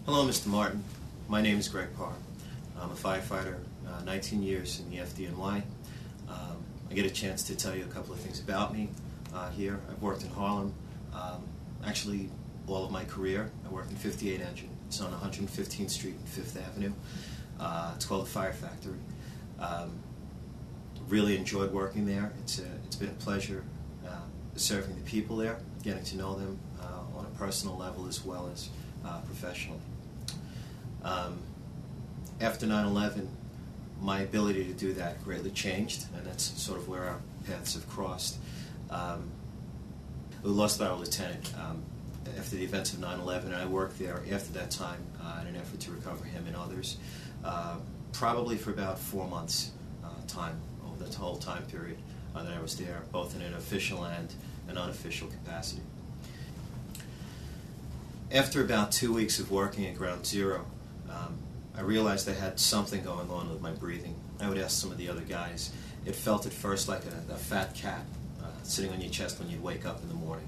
Hello, Mr. Martin. My name is Greg Parr. I'm a firefighter, 19 years in the FDNY. I get a chance to tell you a couple of things about me here. I've worked in Harlem, actually all of my career. I worked in 58 Engine. It's on 115th Street and 5th Avenue. It's called the Fire Factory. Really enjoyed working there. It's been a pleasure serving the people there, getting to know them on a personal level as well as professionally. After 9/11, my ability to do that greatly changed, and that's sort of where our paths have crossed. We lost our lieutenant after the events of 9/11, and I worked there after that time in an effort to recover him and others, probably for about 4 months time, over the whole time period that I was there, both in an official and an unofficial capacity. After about 2 weeks of working at Ground Zero, I realized I had something going on with my breathing. I would ask some of the other guys. It felt at first like a fat cat sitting on your chest when you'd wake up in the morning.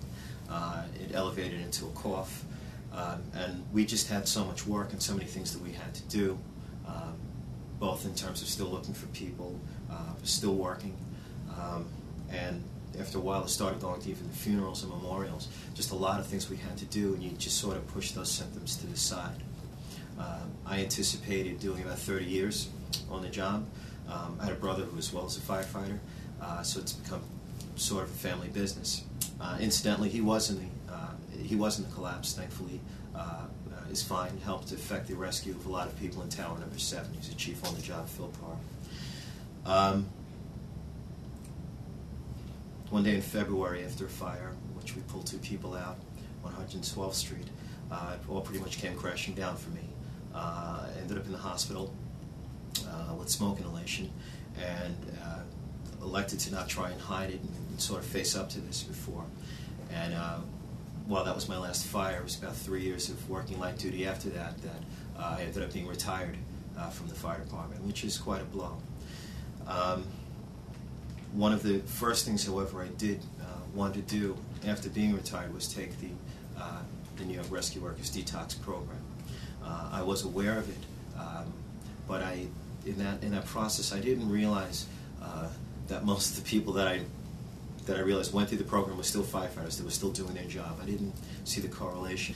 It elevated into a cough, and we just had so much work and so many things that we had to do, both in terms of still looking for people, still working, and after a while I started going to even the funerals and memorials, just a lot of things we had to do, and you just sort of push those symptoms to the side. I anticipated doing about 30 years on the job. I had a brother who as well as a firefighter, so it's become sort of a family business. Incidentally, he was in the collapse. Thankfully, is fine. Helped effect the rescue of a lot of people in Tower Number 7. He's a chief on the job, Phil Parr. One day in February, after a fire, in which we pulled 2 people out on 112th Street, it all pretty much came crashing down for me. I ended up in the hospital with smoke inhalation, and elected to not try and hide it and sort of face up to this before. And while that was my last fire, it was about 3 years of working light duty after that I ended up being retired from the fire department, which is quite a blow. One of the first things, however, I did want to do after being retired was take the New York Rescue Workers Detox Program. I was aware of it, but in that process I didn't realize that most of the people that I realized went through the program were still firefighters. They were still doing their job. I didn't see the correlation.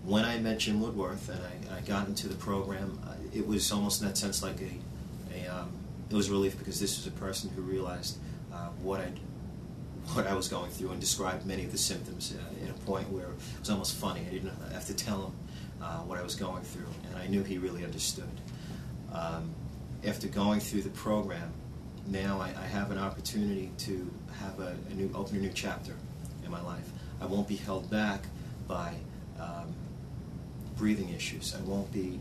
When I met Jim Woodworth and I got into the program, it was almost in that sense like it was a relief, because this was a person who realized what I was going through and described many of the symptoms at a point where it was almost funny. I didn't have to tell him what I was going through, and I knew he really understood. After going through the program, now I have an opportunity to have open a new chapter in my life. I won't be held back by breathing issues. I won't be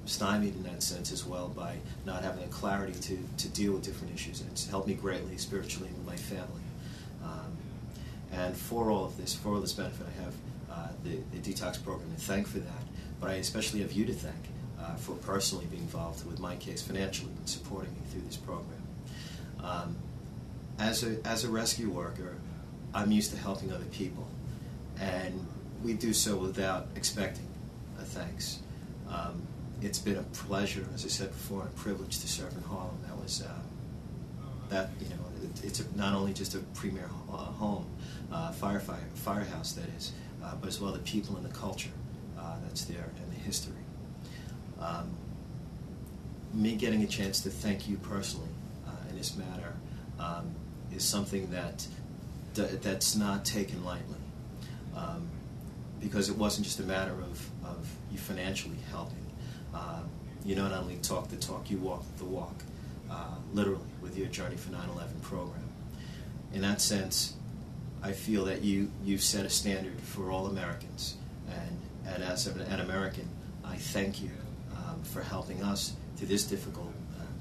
stymied in that sense as well by not having a clarity to deal with different issues. And it's helped me greatly spiritually and with my family. And for all of this, for all this benefit, I have the detox program to thank for that. But I especially have you to thank for personally being involved with my case financially and supporting me through this program. As a rescue worker, I'm used to helping other people, and we do so without expecting a thanks. It's been a pleasure, as I said before, and a privilege to serve in Harlem. It's not only just a premier home, firehouse that is, but as well the people and the culture that's there and the history. Me getting a chance to thank you personally in this matter is something that's not taken lightly, because it wasn't just a matter of you financially helping. You not only talk the talk, you walk the walk, literally, with your Journey for 9/11 program. In that sense, I feel that you've set a standard for all Americans, and as an American, I thank you for helping us through this difficult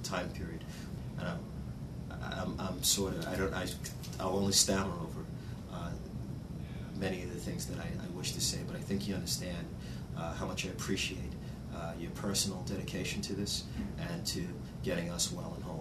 time period. And I'll only stammer over many of the things that I wish to say, but I think you understand how much I appreciate your personal dedication to this and to getting us well and whole.